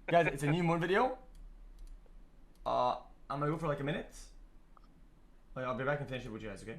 Guys, it's a new moon video. I'm gonna go for like a minute. Like, I'll be back and finish it with you guys, okay?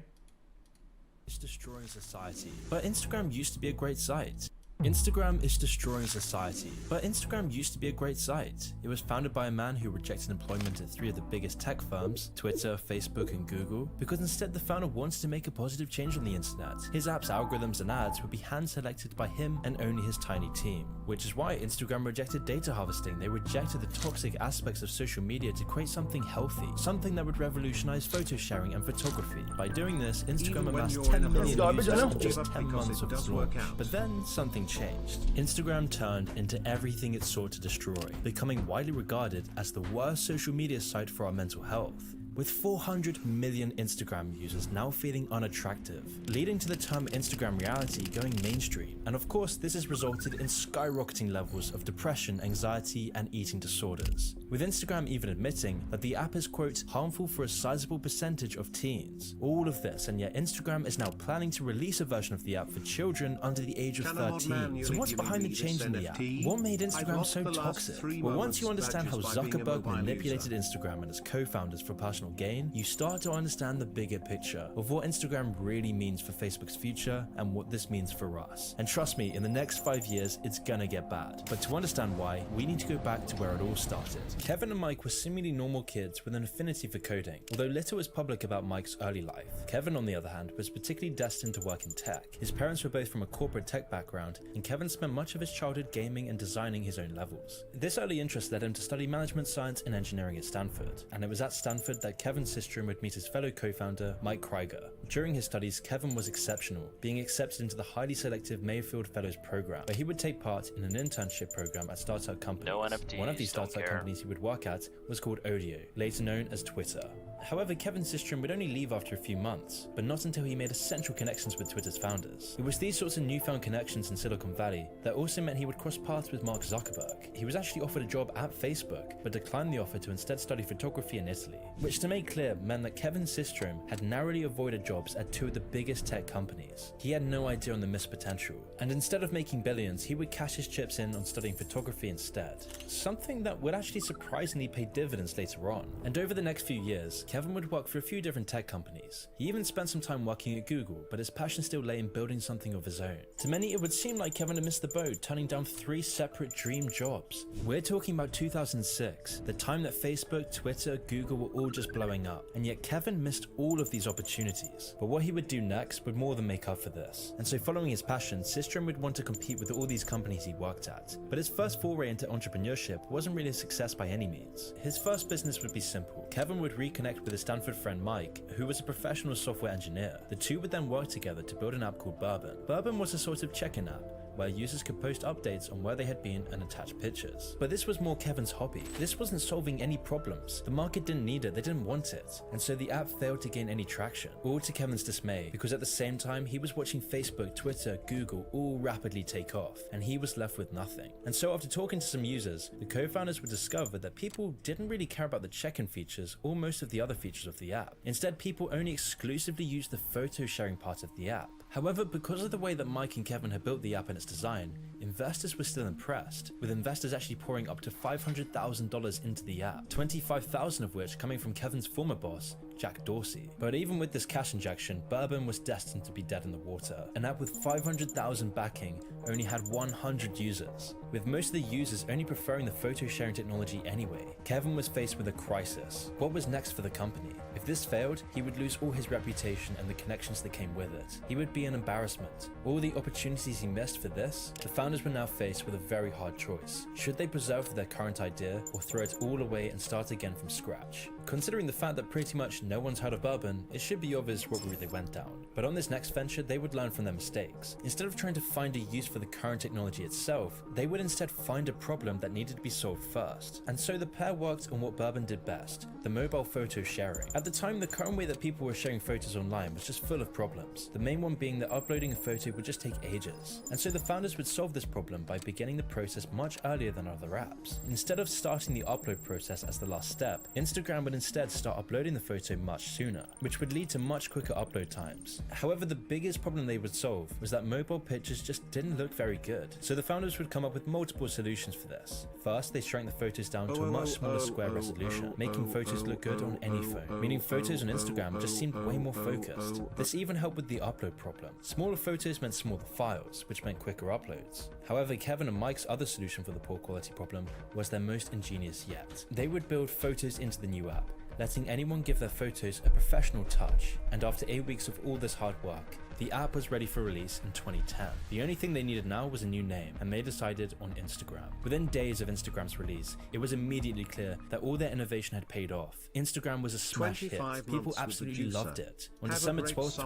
It's destroying society. But Instagram used to be a great site. Instagram is destroying society. But Instagram used to be a great site. It was founded by a man who rejected employment at 3 of the biggest tech firms, Twitter, Facebook, and Google, because instead the founder wanted to make a positive change on the internet. His app's algorithms and ads would be hand-selected by him and only his tiny team. Which is why Instagram rejected data harvesting. They rejected the toxic aspects of social media to create something healthy, something that would revolutionize photo sharing and photography. By doing this, Instagram amassed 10 million users in just 10 months of its launch. But then something changed. Instagram turned into everything it sought to destroy, becoming widely regarded as the worst social media site for our mental health. With 400 million Instagram users now feeling unattractive, leading to the term Instagram reality going mainstream. And of course, this has resulted in skyrocketing levels of depression, anxiety, and eating disorders. With Instagram even admitting that the app is, quote, harmful for a sizable percentage of teens. All of this, and yet Instagram is now planning to release a version of the app for children under the age of 13. So what's behind the change in the app? What made Instagram so toxic? Well, once you understand how Zuckerberg manipulated Instagram and its co-founders for personal gain, you start to understand the bigger picture of what Instagram really means for Facebook's future and what this means for us. And trust me, in the next 5 years, it's gonna get bad. But to understand why, we need to go back to where it all started. Kevin and Mike were seemingly normal kids with an affinity for coding. Although little was public about Mike's early life, Kevin, on the other hand, was particularly destined to work in tech. His parents were both from a corporate tech background, and Kevin spent much of his childhood gaming and designing his own levels. This early interest led him to study management science and engineering at Stanford, and it was at Stanford that Kevin Systrom would meet his fellow co-founder, Mike Krieger. During his studies, Kevin was exceptional, being accepted into the highly selective Mayfield Fellows program, where he would take part in an internship program at startup companies. No NFTs, One of these startup companies he would work at was called Odeo, later known as Twitter. However, Kevin Systrom would only leave after a few months, but not until he made essential connections with Twitter's founders. It was these sorts of newfound connections in Silicon Valley that also meant he would cross paths with Mark Zuckerberg. He was actually offered a job at Facebook, but declined the offer to instead study photography in Italy, which, to make clear, meant that Kevin Systrom had narrowly avoided jobs at 2 of the biggest tech companies. He had no idea on the missed potential, and instead of making billions, he would cash his chips in on studying photography instead. Something that would actually surprisingly pay dividends later on. And over the next few years, Kevin would work for a few different tech companies. He even spent some time working at Google, but his passion still lay in building something of his own. To many, it would seem like Kevin had missed the boat, turning down 3 separate dream jobs. We're talking about 2006, the time that Facebook, Twitter, Google were all just blowing up, and yet Kevin missed all of these opportunities. But what he would do next would more than make up for this. And so, following his passion, Systrom would want to compete with all these companies he worked at. But his first foray into entrepreneurship wasn't really a success by any means. His first business would be simple. Kevin would reconnect with his Stanford friend Mike, who was a professional software engineer. The two would then work together to build an app called Bourbon. Bourbon was a sort of check-in app, where users could post updates on where they had been and attach pictures. But this was more Kevin's hobby. This wasn't solving any problems. The market didn't need it, they didn't want it. And so the app failed to gain any traction, all to Kevin's dismay, because at the same time he was watching Facebook, Twitter, Google all rapidly take off, and he was left with nothing. And so after talking to some users, the co-founders would discover that people didn't really care about the check-in features or most of the other features of the app. Instead, people only exclusively used the photo sharing part of the app. However, because of the way that Mike and Kevin had built the app and its design, investors were still impressed, with investors actually pouring up to $500,000 into the app, $25,000 of which coming from Kevin's former boss, Jack Dorsey. But even with this cash injection, Bourbon was destined to be dead in the water. An app with 500,000 backing only had 100 users, with most of the users only preferring the photo sharing technology anyway. Kevin was faced with a crisis. What was next for the company? If this failed, he would lose all his reputation and the connections that came with it. He would be an embarrassment. All the opportunities he missed for this, the founders were now faced with a very hard choice. Should they preserve their current idea or throw it all away and start again from scratch? Considering the fact that pretty much no one's heard of Bourbon, it should be obvious what route they went down. But on this next venture, they would learn from their mistakes. Instead of trying to find a use for the current technology itself, they would instead find a problem that needed to be solved first. And so the pair worked on what Bourbon did best, the mobile photo sharing. At the time, the current way that people were sharing photos online was just full of problems. The main one being that uploading a photo would just take ages. And so the founders would solve this problem by beginning the process much earlier than other apps. Instead of starting the upload process as the last step, Instagram would instead start uploading the photo much sooner, which would lead to much quicker upload times. However, the biggest problem they would solve was that mobile pictures just didn't look very good, so the founders would come up with multiple solutions for this. First, they shrank the photos down to a much smaller square resolution, making photos look good on any phone, meaning photos on Instagram just seemed way more focused. This even helped with the upload problem. Smaller photos meant smaller files, which meant quicker uploads. However, Kevin and Mike's other solution for the poor quality problem was their most ingenious yet. They would build photos into the new app, letting anyone give their photos a professional touch, and after 8 weeks of all this hard work, the app was ready for release in 2010. The only thing they needed now was a new name, and they decided on Instagram. Within days of Instagram's release, it was immediately clear that all their innovation had paid off. Instagram was a smash hit. People absolutely loved it. On December 12th,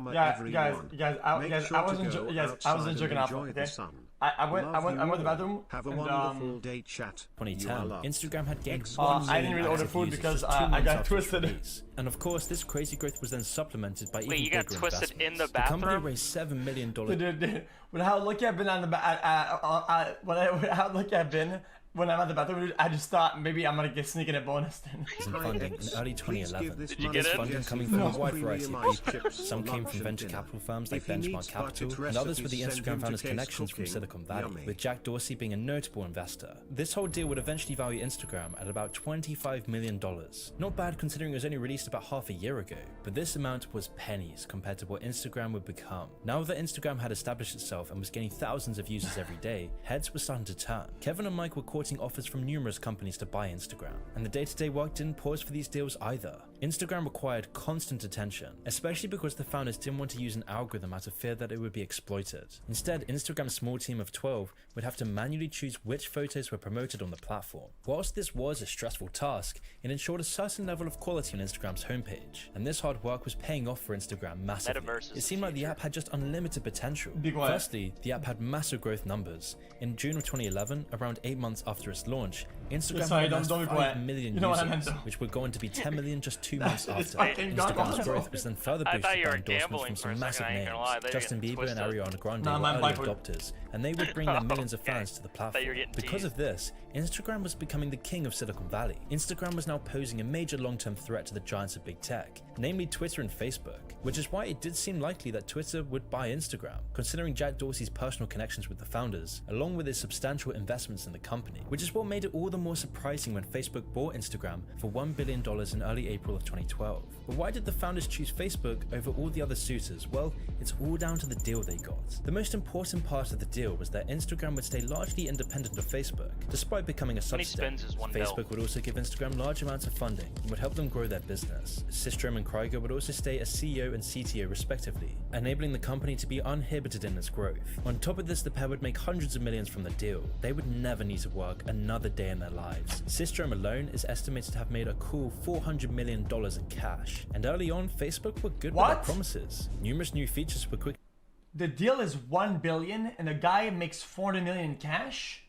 I wasn't joking off, okay? I went to the bathroom. Have a and, wonderful day, chat. 2010, Instagram had gained I didn't really order food because I got twisted. And of course, this crazy growth was then supplemented by even you bigger got twisted in the investments. The company bathroom? raised $7 million. Dude, with how lucky I've been on the how lucky I've been when I'm at the bathroom, I just thought maybe I'm gonna get sneaking a bonus then. Funding in early 2011. Did you get it? Funding coming from a wide variety of people. Some came from venture capital firms like Benchmark Capital, and others were the Instagram founders' connections from Silicon Valley, with Jack Dorsey being a notable investor. This whole deal would eventually value Instagram at about $25 million. Not bad considering it was only released about half a year ago, but this amount was pennies compared to what Instagram would become. Now that Instagram had established itself and was gaining thousands of users every day, heads were starting to turn. Kevin and Mike were courting offers from numerous companies to buy Instagram, and the day-to-day work didn't pause for these deals either. Instagram required constant attention, especially because the founders didn't want to use an algorithm out of fear that it would be exploited. Instead, Instagram's small team of 12 would have to manually choose which photos were promoted on the platform. Whilst this was a stressful task, it ensured a certain level of quality on Instagram's homepage, and this hard work was paying off for Instagram massively. It seemed like the app had just unlimited potential. Firstly, the app had massive growth numbers. In June of 2011, around 8 months after its launch, Instagram had 5 million users, which would go on to be 10 million just 2 months after. Instagram's growth was then further boosted by endorsements from some massive names. Justin Bieber and Ariana Grande were early adopters, and they would bring their millions of fans to the platform. Because of this, Instagram was becoming the king of Silicon Valley. Instagram was now posing a major long-term threat to the giants of big tech, namely Twitter and Facebook, which is why it did seem likely that Twitter would buy Instagram, considering Jack Dorsey's personal connections with the founders, along with his substantial investments in the company, which is what made it all the more surprising when Facebook bought Instagram for $1 billion in early April of 2012. But why did the founders choose Facebook over all the other suitors? Well, it's all down to the deal they got. The most important part of the deal was that Instagram would stay largely independent of Facebook, despite becoming a subsidiary. Facebook would also give Instagram large amounts of funding and would help them grow their business. Systrom and Krieger would also stay as CEO and CTO respectively, enabling the company to be uninhibited in its growth. On top of this, the pair would make hundreds of millions from the deal. They would never need to work another day in their lives. Systrom alone is estimated to have made a cool $400 million in cash. And early on, Facebook were good with their promises. Numerous new features were quick. The deal is $1 billion and the guy makes $400 million in cash?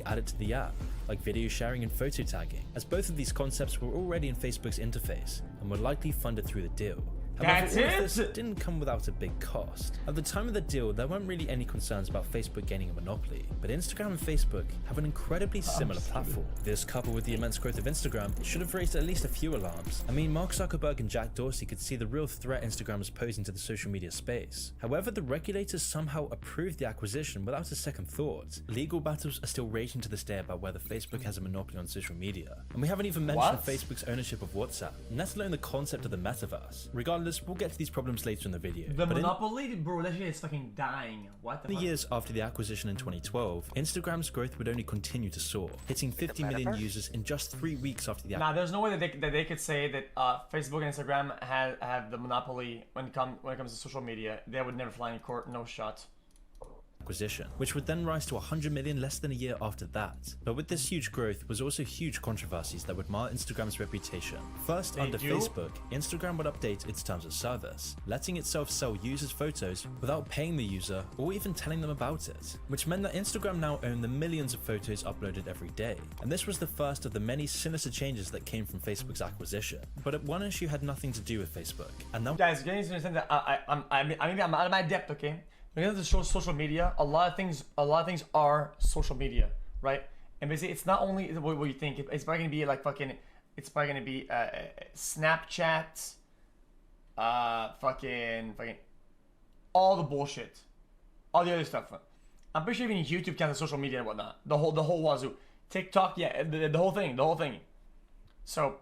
Added to the app, like video sharing and photo tagging, as both of these concepts were already in Facebook's interface and were likely funded through the deal. However, all of this didn't come without a big cost. At the time of the deal, there weren't really any concerns about Facebook gaining a monopoly, but Instagram and Facebook have an incredibly similar platform. This, coupled with the immense growth of Instagram, should have raised at least a few alarms. I mean, Mark Zuckerberg and Jack Dorsey could see the real threat Instagram was posing to the social media space. However, the regulators somehow approved the acquisition without a second thought. Legal battles are still raging to this day about whether Facebook has a monopoly on social media. And we haven't even mentioned Facebook's ownership of WhatsApp, let alone the concept of the metaverse. Regardless, we'll get to these problems later in the video. The monopoly? Bro, that shit is fucking dying. What the fuck? Years after the acquisition in 2012, Instagram's growth would only continue to soar, hitting 50 million users in just 3 weeks after the acquisition. Nah, there's no way that they could say that Facebook and Instagram have the monopoly when it comes to social media. They would never fly in court, no shot. Acquisition, which would then rise to 100 million less than a year after that. But with this huge growth was also huge controversies that would mar Instagram's reputation. First, under Facebook, Instagram would update its terms of service, letting itself sell users' photos without paying the user or even telling them about it, which meant that Instagram now owned the millions of photos uploaded every day. And this was the first of the many sinister changes that came from Facebook's acquisition. But one issue had nothing to do with Facebook, and now guys, you guys understand that I'm out of my depth, okay? When it comes to social media, a lot of things are social media, right? And basically, it's not only what you think. It's probably gonna be like fucking It's probably gonna be Snapchat, fucking all the bullshit, all the other stuff. I'm pretty sure even YouTube counts as social media and whatnot. The whole wazoo. TikTok, yeah, the whole thing. So.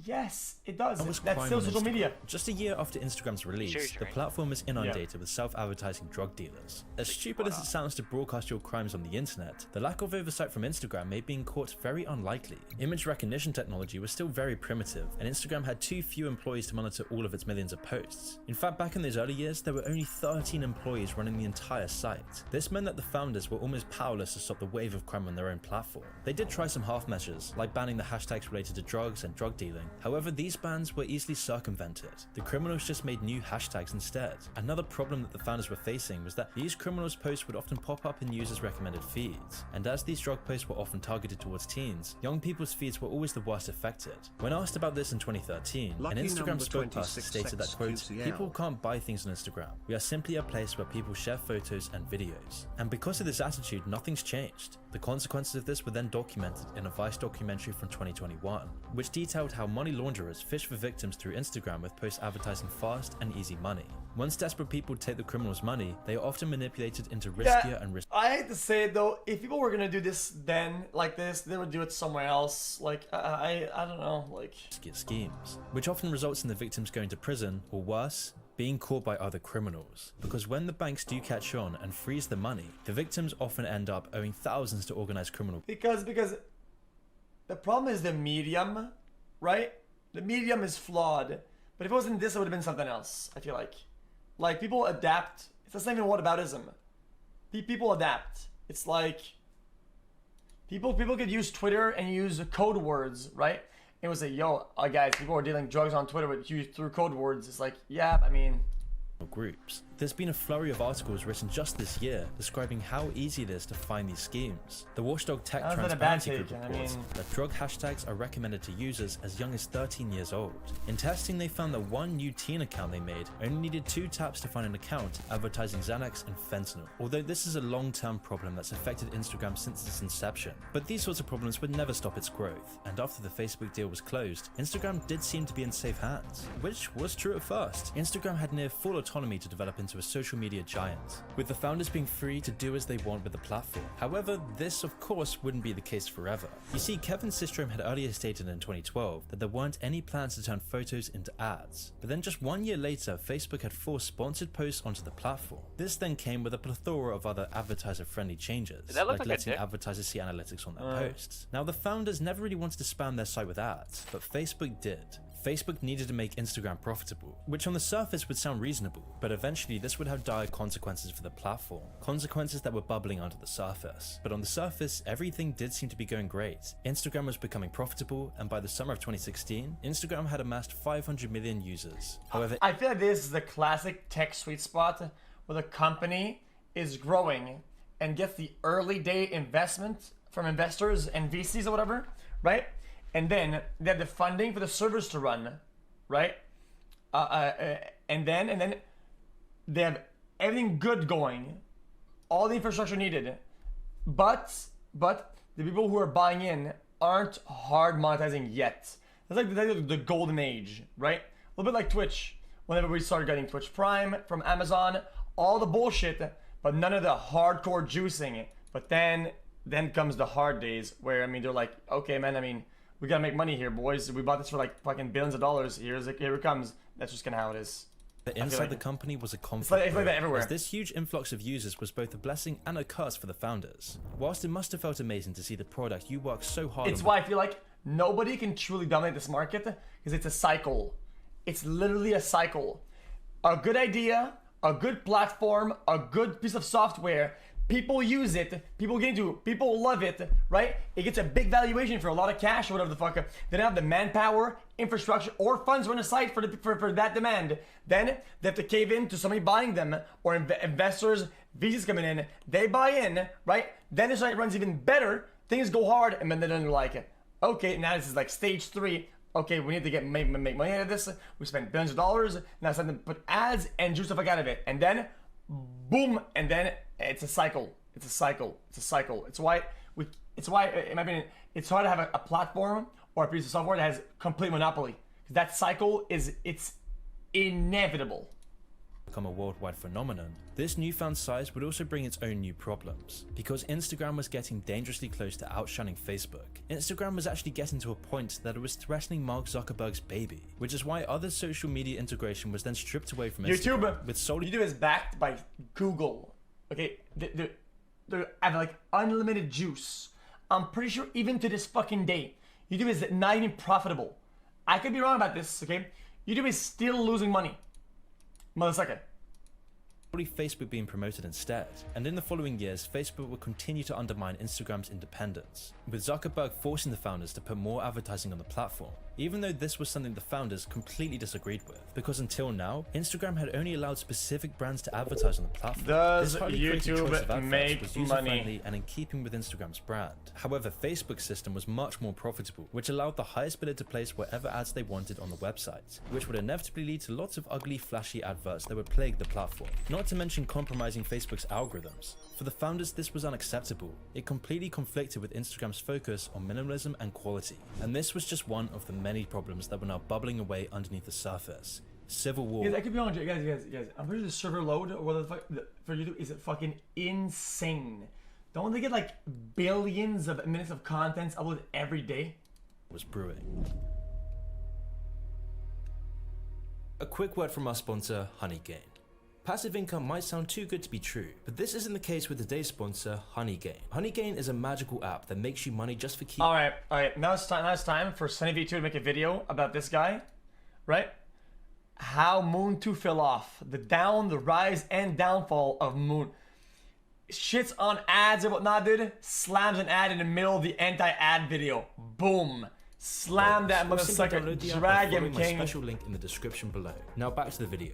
Yes, it does. That's still social media. Just a year after Instagram's release, the platform is inundated with self-advertising drug dealers. As stupid as it sounds to broadcast your crimes on the internet, the lack of oversight from Instagram made being caught very unlikely. Image recognition technology was still very primitive, and Instagram had too few employees to monitor all of its millions of posts. In fact, back in those early years, there were only 13 employees running the entire site. This meant that the founders were almost powerless to stop the wave of crime on their own platform. They did try some half measures, like banning the hashtags related to drugs and drug dealing. However, these bans were easily circumvented. The criminals just made new hashtags instead. Another problem that the founders were facing was that these criminals' posts would often pop up in users' recommended feeds. And as these drug posts were often targeted towards teens, young people's feeds were always the worst affected. When asked about this in 2013, an Instagram spokesperson stated that, quote, "People can't buy things on Instagram. We are simply a place where people share photos and videos." And because of this attitude, nothing's changed. The consequences of this were then documented in a Vice documentary from 2021, which detailed how money launderers fish for victims through Instagram with posts advertising fast and easy money. Once desperate people take the criminals' money, they are often manipulated into riskier and riskier. I hate to say it though, if people were gonna do this then, like this, they would do it somewhere else. Like, I don't know, like... schemes, which often results in the victims going to prison, or worse, being caught by other criminals. Because when the banks do catch on and freeze the money, the victims often end up owing thousands to organized criminal... Because the problem is the medium, right? The medium is flawed. But if it wasn't this, it would have been something else, I feel like. Like, people adapt. It's the same in whataboutism. People adapt. It's like... People could use Twitter and use code words, right? It was like, yo, guys, people are dealing drugs on Twitter with you through code words. It's like, yeah, I mean... groups. There's been a flurry of articles written just this year describing how easy it is to find these schemes. The Watchdog Tech Transparency Group reports that drug hashtags are recommended to users as young as 13 years old. In testing, they found that one new teen account they made only needed 2 taps to find an account advertising Xanax and fentanyl. Although this is a long-term problem that's affected Instagram since its inception. But these sorts of problems would never stop its growth, and after the Facebook deal was closed, Instagram did seem to be in safe hands. Which was true at first. Instagram had near full autonomy to develop into a social media giant, with the founders being free to do as they want with the platform. However, this of course wouldn't be the case forever. You see, Kevin Systrom had earlier stated in 2012 that there weren't any plans to turn photos into ads, but then just 1 year later, Facebook had forced sponsored posts onto the platform. This then came with a plethora of other advertiser-friendly changes, like letting advertisers see analytics on their posts. Now, the founders never really wanted to spam their site with ads, but Facebook did. Facebook needed to make Instagram profitable, which on the surface would sound reasonable, but eventually this would have dire consequences for the platform, consequences that were bubbling under the surface. But on the surface, everything did seem to be going great. Instagram was becoming profitable, and by the summer of 2016, Instagram had amassed 500 million users. However, I feel like this is the classic tech sweet spot where the company is growing and gets the early day investment from investors and VCs or whatever, right? And then they have the funding for the servers to run, right? And then they have everything good going, all the infrastructure needed, but the people who are buying in aren't hard monetizing yet. That's like the golden age, right? A little bit like Twitch. Whenever we started getting Twitch Prime from Amazon, all the bullshit, but none of the hardcore juicing. But then comes the hard days where, I mean, they're like, okay, man, I mean, we gotta make money here, boys. We bought this for like fucking billions of dollars. Here it comes. That's just kind of how it is. But inside the company was a conflict. It's like that everywhere. As this huge influx of users was both a blessing and a curse for the founders. Whilst it must have felt amazing to see the product you worked so hard on. It's why I feel like nobody can truly dominate this market, because it's a cycle. It's literally a cycle. A good idea, a good platform, a good piece of software. People use it, people get into it, people love it, right? It gets a big valuation for a lot of cash or whatever the fuck. They don't have the manpower, infrastructure, or funds to run a site for that demand. Then they have to cave in to somebody buying them, or investors, VCs coming in. They buy in, right? Then the site runs even better. Things go hard, and then they're like, okay, now this is like stage 3. Okay, we need to make money out of this. We spent billions of dollars. Now it's time to put ads and juice the fuck out of it. And then, boom, and then it's a cycle. It's a cycle. It's a cycle. It's why it's why, in my opinion, it's hard to have a platform or a piece of software that has complete monopoly. That cycle it's inevitable. Become a worldwide phenomenon, this newfound size would also bring its own new problems. Because Instagram was getting dangerously close to outshining Facebook, Instagram was actually getting to a point that it was threatening Mark Zuckerberg's baby, which is why other social media integration was then stripped away from Instagram. YouTube, with solely YouTube is backed by Google. Okay, they have like unlimited juice. I'm pretty sure even to this fucking day, YouTube is not even profitable. I could be wrong about this, okay? YouTube is still losing money. Motherfucker. Facebook being promoted instead, and in the following years, Facebook would continue to undermine Instagram's independence, with Zuckerberg forcing the founders to put more advertising on the platform, even though this was something the founders completely disagreed with, because until now, Instagram had only allowed specific brands to advertise on the platform. Does this highly creative choice of YouTube adverts make was money? user-friendly and in keeping with Instagram's brand. However, Facebook's system was much more profitable, which allowed the highest bidder to place whatever ads they wanted on the website, which would inevitably lead to lots of ugly, flashy adverts that would plague the platform. Not to mention compromising Facebook's algorithms. For the founders, this was unacceptable. It completely conflicted with Instagram's focus on minimalism and quality. And this was just one of the many problems that were now bubbling away underneath the surface. Civil war. Guys, I could be wrong, guys. I'm pretty sure the server load or what the fuck for YouTube is fucking insane. Don't they get like billions of minutes of content uploaded every day? Was brewing. A quick word from our sponsor, Honeygain. Passive income might sound too good to be true, but this isn't the case with today's sponsor, Honeygain. Honeygain is a magical app that makes you money just for keeping. All right. Now it's time for SunnyV2 to make a video about this guy, right? How Moon2 fell off, the rise and downfall of Moon. Shits on ads and whatnot, dude. Slams an ad in the middle of the anti-ad video. Boom. Slam that motherfucker. Drag him, king. Special link in the description below. Now back to the video.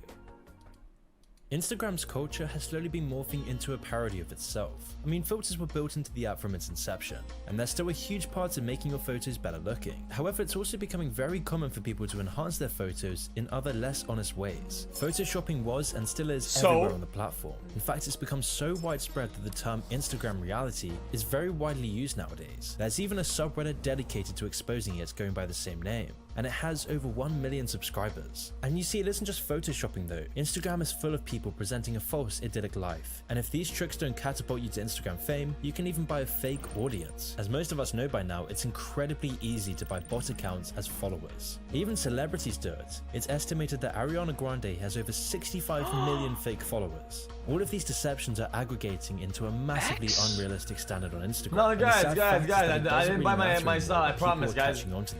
Instagram's culture has slowly been morphing into a parody of itself. I mean, filters were built into the app from its inception, and they're still a huge part of making your photos better looking. However, it's also becoming very common for people to enhance their photos in other less honest ways. Photoshopping was and still is everywhere on the platform. In fact, it's become so widespread that the term Instagram reality is very widely used nowadays. There's even a subreddit dedicated to exposing it going by the same name, and it has over 1 million subscribers. And you see, it isn't just photoshopping though. Instagram is full of people presenting a false idyllic life. And if these tricks don't catapult you to Instagram fame, you can even buy a fake audience. As most of us know by now, it's incredibly easy to buy bot accounts as followers. Even celebrities do it. It's estimated that Ariana Grande has over 65 million fake followers. All of these deceptions are aggregating into a massively unrealistic standard on Instagram. No, guys, I didn't buy my style, I promise, guys. Guys,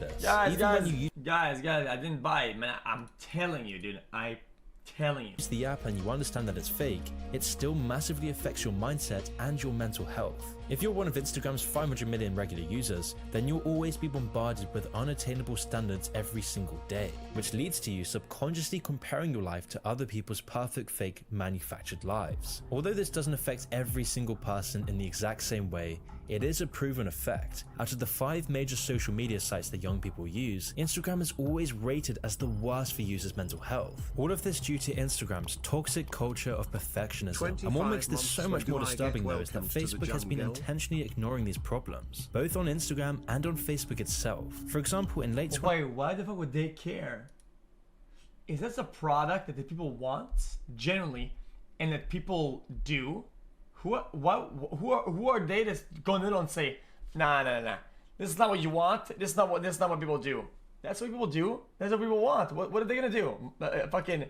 I didn't buy it, man. I'm telling you, dude. Use the app and you understand that it's fake, it still massively affects your mindset and your mental health. If you're one of Instagram's 500 million regular users, then you'll always be bombarded with unattainable standards every single day, which leads to you subconsciously comparing your life to other people's perfect fake manufactured lives. Although this doesn't affect every single person in the exact same way, it is a proven effect. Out of the 5 major social media sites that young people use, Instagram is always rated as the worst for users' mental health. All of this due to Instagram's toxic culture of perfectionism. And what makes this so much more disturbing though is that Facebook has been intentionally ignoring these problems, both on Instagram and on Facebook itself. For example, in late Wait, why the fuck would they care? Is this a product that the people want, generally, and that people do? Who are they that's going in and say, nah, this is not what you want. This is not what people do. That's what people do. That's what people want. What are they gonna do? Fucking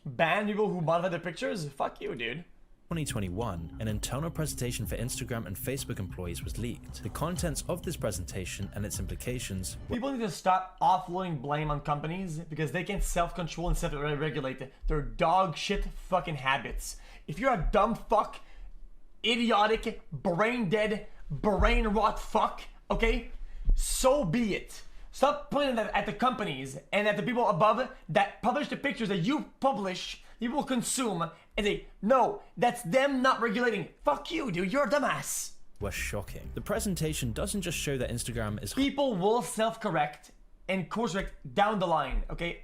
ban people who modify their pictures? Fuck you, dude. 2021, an internal presentation for Instagram and Facebook employees was leaked. The contents of this presentation and its implications were— People need to stop offloading blame on companies because they can't self-control and self-regulate their dog shit fucking habits. If you're a dumb fuck, idiotic, brain dead, brain rot fuck, okay? So be it. Stop pointing that at the companies and at the people above that publish the pictures that you publish, you will consume, and they, no, that's them not regulating. Fuck you, dude, you're a dumbass. Was shocking. The presentation doesn't just show that Instagram is— People will self-correct and course-correct down the line, okay?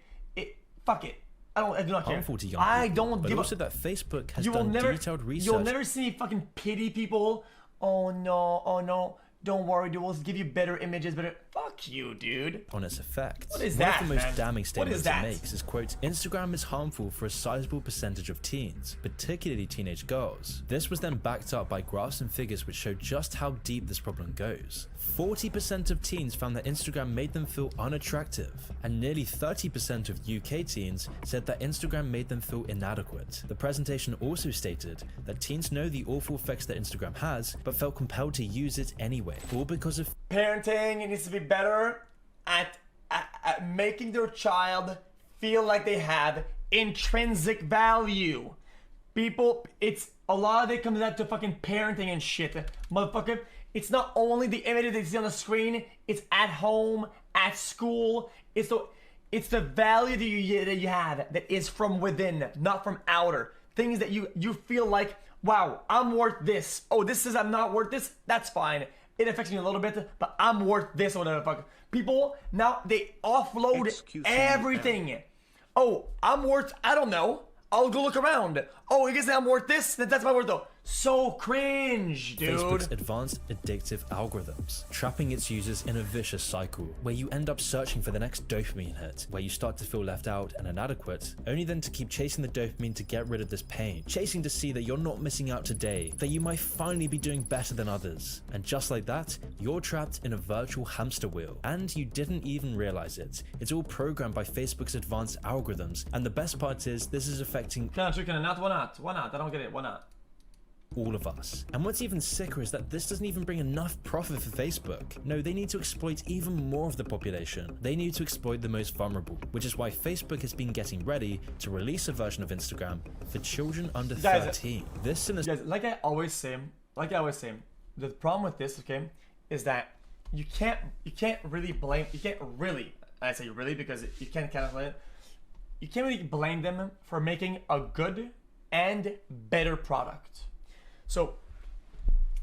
Fuck it. I do not care. Harmful to young I people, don't but give also a— that Facebook has done detailed research. You'll never see me fucking pity people. Oh no, don't worry, dude, we'll give you better images, better. Fuck you, dude. On its effects. What is One that, of the most man? damning statements that? it makes is, quote, Instagram is harmful for a sizable percentage of teens, particularly teenage girls. This was then backed up by graphs and figures which showed just how deep this problem goes. 40% of teens found that Instagram made them feel unattractive, and nearly 30% of UK teens said that Instagram made them feel inadequate. The presentation also stated that teens know the awful effects that Instagram has, but felt compelled to use it anyway, all because of Parenting needs to be better at making their child feel like they have intrinsic value. People, it's a lot of it comes down to fucking parenting and shit, motherfucker. It's not only the images they see on the screen, it's at home, at school. It's the value that you have that is from within, not from outer. Things that you feel like, wow, I'm worth this. Oh, this says I'm not worth this? That's fine. It affects me a little bit, but I'm worth this or whatever the fuck. People, now they offload everything. Oh, I'm worth, I don't know. I'll go look around. Oh, you can say I'm worth this? That's my worth though. So cringe, dude. Facebook's advanced addictive algorithms, trapping its users in a vicious cycle where you end up searching for the next dopamine hit, where you start to feel left out and inadequate, only then to keep chasing the dopamine to get rid of this pain, chasing to see that you're not missing out today, that you might finally be doing better than others. And just like that, you're trapped in a virtual hamster wheel, and you didn't even realize it. It's all programmed by Facebook's advanced algorithms, and the best part is this is affecting Why not? I don't get it. Why not? all of us. And what's even sicker is that this doesn't even bring enough profit for Facebook. No, they need to exploit even more of the population. They need to exploit the most vulnerable, which is why Facebook has been getting ready to release a version of Instagram for children under 13. This sinister— Guys, like I always say, the problem with this, okay, is that you can't really blame, I say really because you can't kind of blame it. You can't really blame them for making a good and better product. So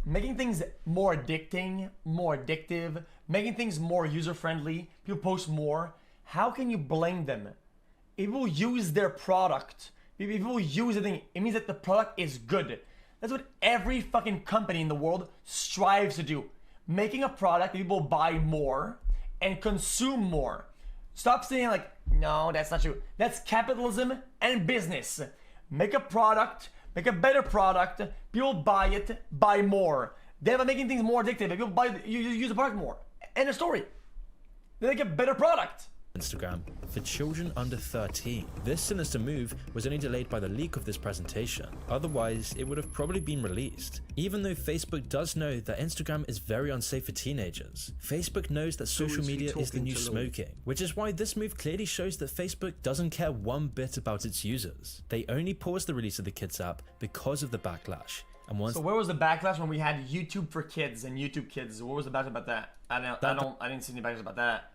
making things more addictive, making things more user-friendly, people post more, how can you blame them? People use their product. People use the thing. It means that the product is good. That's what every fucking company in the world strives to do. Making a product that people buy more and consume more. Stop saying like, no, that's not true. That's capitalism and business. Make a product, make a better product, people buy it, buy more. They're making things more addictive. People buy, you use the product more. End of story. They make a better product. Instagram for children under 13. This sinister move was only delayed by the leak of this presentation. Otherwise, it would have probably been released. Even though Facebook does know that Instagram is very unsafe for teenagers, Facebook knows that social media is the new smoking, which is why this move clearly shows that Facebook doesn't care one bit about its users. They only paused the release of the Kids app because of the backlash. And once— So where was the backlash when we had YouTube for Kids and YouTube Kids? What was the backlash about that? I didn't see any backlash about that.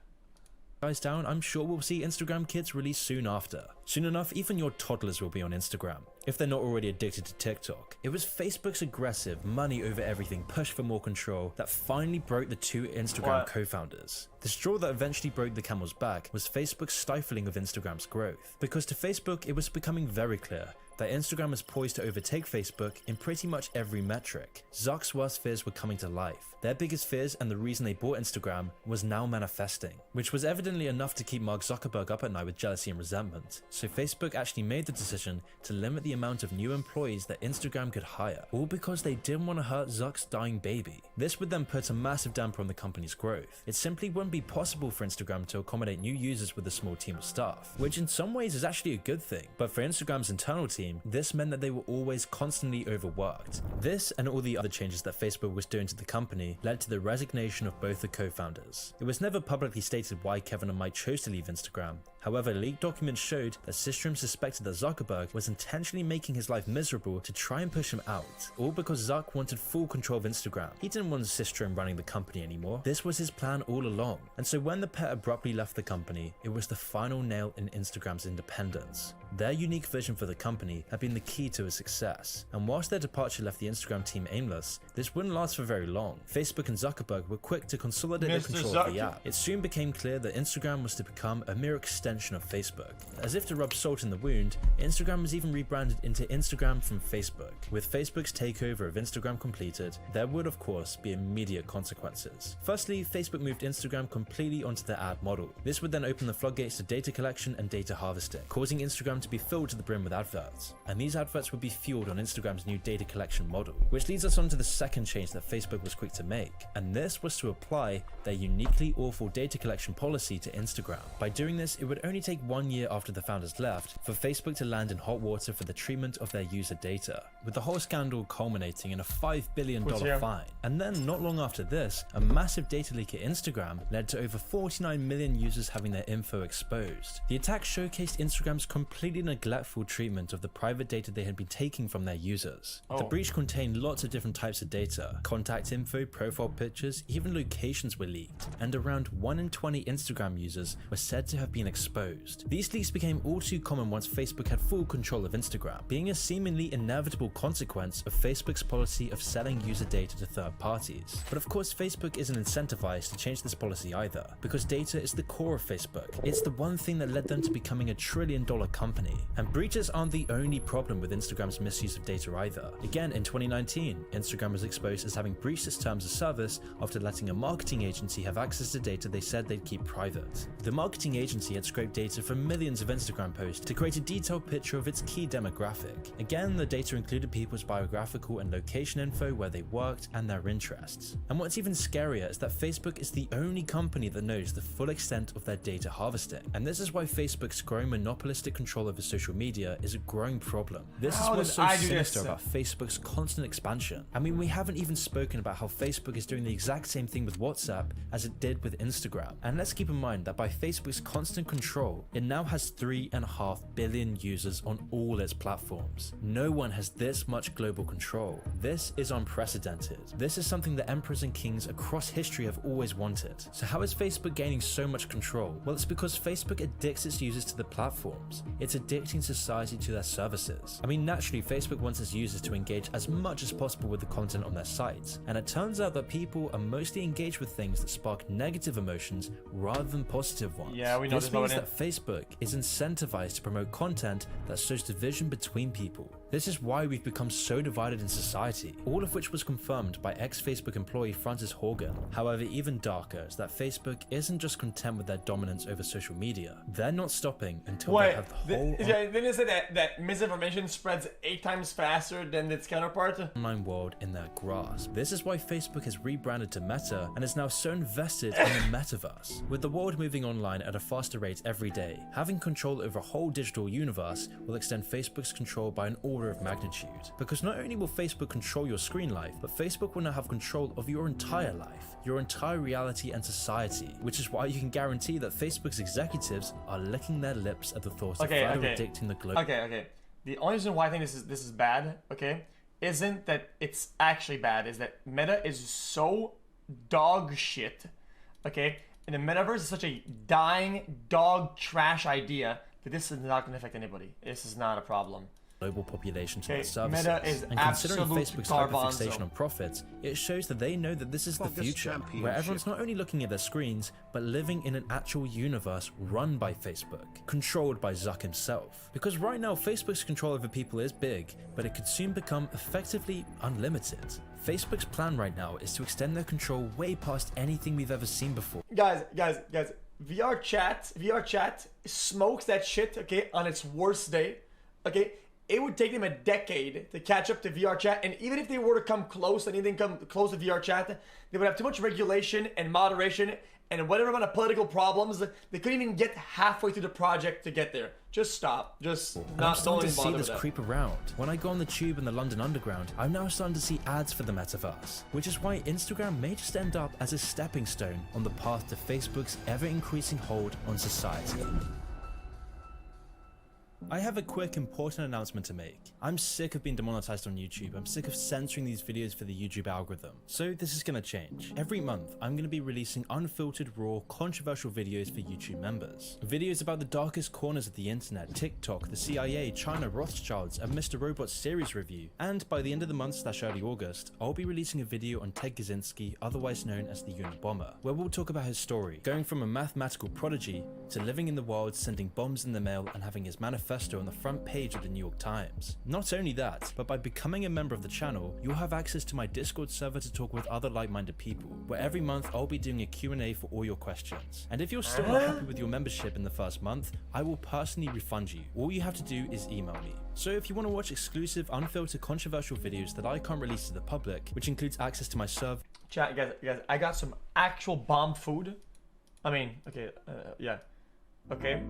Dies down, I'm sure we'll see Instagram Kids release soon after. Soon enough, even your toddlers will be on Instagram, if they're not already addicted to TikTok. It was Facebook's aggressive, money over everything push for more control that finally broke the two Instagram co-founders. The straw that eventually broke the camel's back was Facebook's stifling of Instagram's growth. Because to Facebook, it was becoming very clear that Instagram is poised to overtake Facebook in pretty much every metric. Zuck's worst fears were coming to life. Their biggest fears and the reason they bought Instagram was now manifesting, which was evidently enough to keep Mark Zuckerberg up at night with jealousy and resentment. So Facebook actually made the decision to limit the amount of new employees that Instagram could hire, all because they didn't want to hurt Zuck's dying baby. This would then put a massive damper on the company's growth. It simply wouldn't be possible for Instagram to accommodate new users with a small team of staff, which in some ways is actually a good thing. But for Instagram's internal team, this meant that they were always constantly overworked. This and all the other changes that Facebook was doing to the company led to the resignation of both the co-founders. It was never publicly stated why Kevin and Mike chose to leave Instagram. However, leaked documents showed that Systrom suspected that Zuckerberg was intentionally making his life miserable to try and push him out, all because Zuck wanted full control of Instagram. He didn't want Systrom running the company anymore. This was his plan all along. And so when the pair abruptly left the company, it was the final nail in Instagram's independence. Their unique vision for the company had been the key to its success, and whilst their departure left the Instagram team aimless, this wouldn't last for very long. Facebook and Zuckerberg were quick to consolidate their control of the app. It soon became clear that Instagram was to become a mere extension extension of Facebook. As if to rub salt in the wound, Instagram was even rebranded into Instagram from Facebook. With Facebook's takeover of Instagram completed, there would of course be immediate consequences. Firstly, Facebook moved Instagram completely onto their ad model. This would then open the floodgates to data collection and data harvesting, causing Instagram to be filled to the brim with adverts. And these adverts would be fueled on Instagram's new data collection model, which leads us on to the second change that Facebook was quick to make, and this was to apply their uniquely awful data collection policy to Instagram. By doing this, it would only take 1 year after the founders left for Facebook to land in hot water for the treatment of their user data, with the whole scandal culminating in a $5 billion fine. And then not long after this, a massive data leak at Instagram led to over 49 million users having their info exposed. The attack showcased Instagram's completely neglectful treatment of the private data they had been taking from their users. The breach contained lots of different types of data, contact info, profile pictures, even locations were leaked, and around 1 in 20 Instagram users were said to have been exposed. These leaks became all too common once Facebook had full control of Instagram, being a seemingly inevitable consequence of Facebook's policy of selling user data to third parties. But of course, Facebook isn't incentivized to change this policy either, because data is the core of Facebook. It's the one thing that led them to becoming a $1 trillion company. And breaches aren't the only problem with Instagram's misuse of data either. Again, in 2019, Instagram was exposed as having breached its terms of service after letting a marketing agency have access to data they said they'd keep private. The marketing agency had scraped data from millions of Instagram posts to create a detailed picture of its key demographic. Again, the data included people's biographical and location info, where they worked, and their interests. And what's even scarier is that Facebook is the only company that knows the full extent of their data harvesting. And this is why Facebook's growing monopolistic control over social media is a growing problem. This is what's so sinister about Facebook's constant expansion. I mean, we haven't even spoken about how Facebook is doing the exact same thing with WhatsApp as it did with Instagram. And let's keep in mind that by Facebook's constant control, it now has 3.5 billion users on all its platforms. No one has this much global control. This is unprecedented. This is something that emperors and kings across history have always wanted. So how is Facebook gaining so much control? Well, it's because Facebook addicts its users to the platforms. It's addicting society to their services. I mean, naturally, Facebook wants its users to engage as much as possible with the content on their sites. And it turns out that people are mostly engaged with things that spark negative emotions rather than positive ones. Yeah, we know this means that Facebook is incentivized to promote content that sows division between people. This is why we've become so divided in society, all of which was confirmed by ex-Facebook employee Frances Horgan. However, even darker is that Facebook isn't just content with their dominance over social media. They're not stopping until they have the whole Didn't it say that misinformation spreads 8 times faster than its counterpart? online world in their grasp. This is why Facebook has rebranded to Meta and is now so invested in the metaverse. With the world moving online at a faster rate every day, having control over a whole digital universe will extend Facebook's control by an order of magnitude. Because not only will Facebook control your screen life, but Facebook will now have control of your entire life, your entire reality and society, which is why you can guarantee that Facebook's executives are licking their lips at the thought of further addicting the global. Okay. The only reason why I think this is bad, isn't that it's actually bad, is that Meta is so dog shit, and the metaverse is such a dying dog trash idea that this is not going to affect anybody. This is not a problem. Global population to their services. Meta is and considering Facebook's hyperfixation on profits, it shows that they know that this is the future, where everyone's not only looking at their screens, but living in an actual universe run by Facebook, controlled by Zuck himself. Because right now, Facebook's control over people is big, but it could soon become effectively unlimited. Facebook's plan right now is to extend their control way past anything we've ever seen before. Guys, VR chat smokes that shit, on its worst day, It would take them a decade to catch up to VR chat, and even if they were to come close, anything come close to VR chat, they would have too much regulation and moderation and whatever amount of political problems, they couldn't even get halfway through the project to get there. Just stop. Just not. I'm starting to see this creep around. When I go on the tube and the London Underground, I'm now starting to see ads for the metaverse, which is why Instagram may just end up as a stepping stone on the path to Facebook's ever-increasing hold on society. I have a quick important announcement to make. I'm sick of being demonetized on YouTube. I'm sick of censoring these videos for the YouTube algorithm. So this is gonna change. Every month, I'm gonna be releasing unfiltered, raw, controversial videos for YouTube members. Videos about the darkest corners of the internet, TikTok, the CIA, China, Rothschilds, a Mr. Robot series review. And by the end of the month / early August, I'll be releasing a video on Ted Kaczynski, otherwise known as the Unabomber, where we'll talk about his story, going from a mathematical prodigy to living in the wild, sending bombs in the mail, and having his manifesto on the front page of the New York Times. Not only that, but by becoming a member of the channel, you'll have access to my Discord server to talk with other like-minded people, where every month I'll be doing a Q&A for all your questions. And if you're still not happy with your membership in the first month, I will personally refund you. All you have to do is email me. So if you want to watch exclusive, unfiltered, controversial videos that I can't release to the public, which includes access to my server... Chat, guys, I got some actual bomb food. I mean, okay, yeah. Okay.